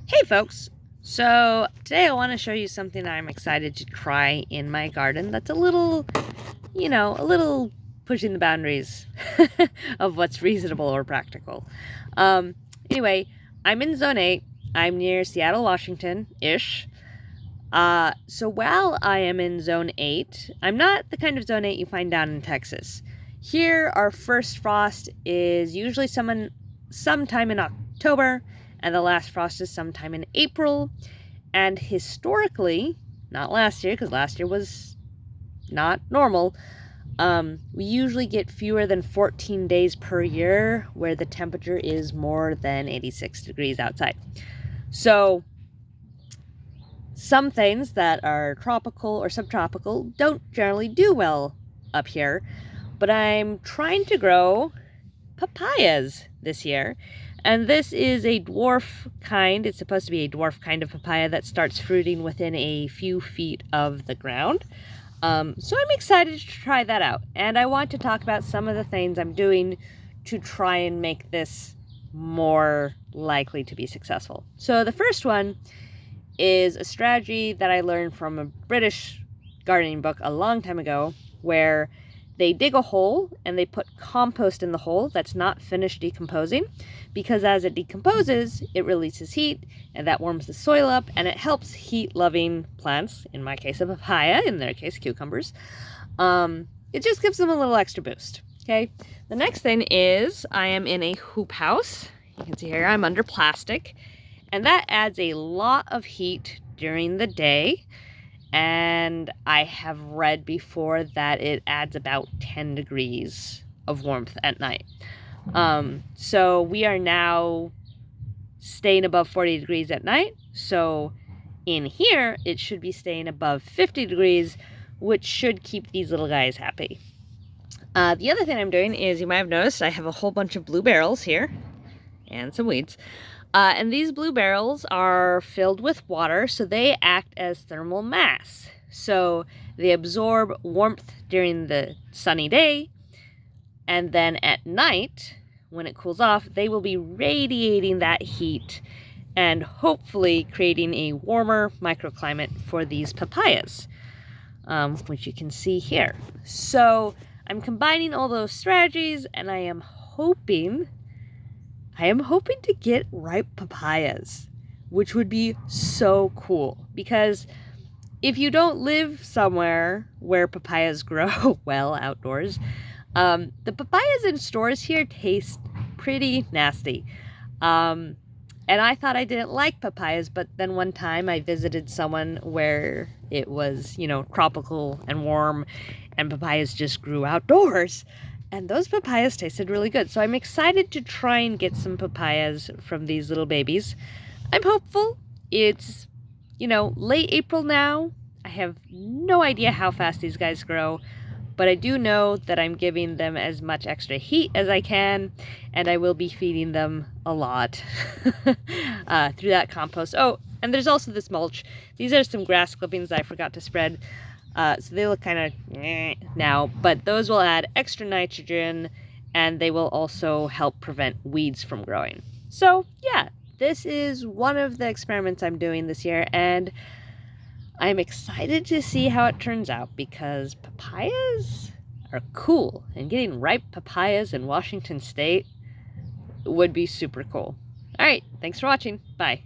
Hey folks! So today I want to show you something I'm excited to try in my garden that's a little, a little pushing the boundaries of what's reasonable or practical. Um, anyway, I'm in Zone 8. I'm near Seattle, Washington-ish. So while I am in Zone 8, I'm not the kind of Zone 8 you find down in Texas. Here, our first frost is usually sometime in October, and the last frost is sometime in April. And historically, not last year, because last year was not normal, we usually get fewer than 14 days per year where the temperature is more than 86 degrees outside. So some things that are tropical or subtropical don't generally do well up here, but I'm trying to grow papayas this year. And this is a dwarf kind. It's supposed to be a dwarf kind of papaya that starts fruiting within a few feet of the ground. So I'm excited to try that out. And I want to talk about some of the things I'm doing to try and make this more likely to be successful. So the first one is a strategy that I learned from a British gardening book a long time ago, where they dig a hole and they put compost in the hole that's not finished decomposing, because as it decomposes, it releases heat and that warms the soil up and it helps heat-loving plants, in my case a papaya, in their case cucumbers. It just gives them a little extra boost, okay? The next thing is I am in a hoop house. You can see here I'm under plastic, and that adds a lot of heat during the day. And I have read before that it adds about 10 degrees of warmth at night. So we are now staying above 40 degrees at night. So in here, it should be staying above 50 degrees, which should keep these little guys happy. The other thing I'm doing is, you might have noticed, I have a whole bunch of blue barrels here and some weeds. And these blue barrels are filled with water, so they act as thermal mass. So they absorb warmth during the sunny day, and then at night, when it cools off, they will be radiating that heat and hopefully creating a warmer microclimate for these papayas, which you can see here. So I'm combining all those strategies, and I am hoping to get ripe papayas, which would be so cool, because if you don't live somewhere where papayas grow well outdoors, the papayas in stores here taste pretty nasty. And I thought I didn't like papayas, but then one time I visited someone where it was, tropical and warm, and papayas just grew outdoors. And those papayas tasted really good. So I'm excited to try and get some papayas from these little babies. I'm hopeful. It's, late April now. I have no idea how fast these guys grow, but I do know that I'm giving them as much extra heat as I can, and I will be feeding them a lot through that compost. Oh, and there's also this mulch. These are some grass clippings that I forgot to spread. So they look kind of now, but those will add extra nitrogen, and they will also help prevent weeds from growing. So yeah, this is one of the experiments I'm doing this year, and I'm excited to see how it turns out, because papayas are cool, and getting ripe papayas in Washington State would be super cool. All right, thanks for watching. Bye.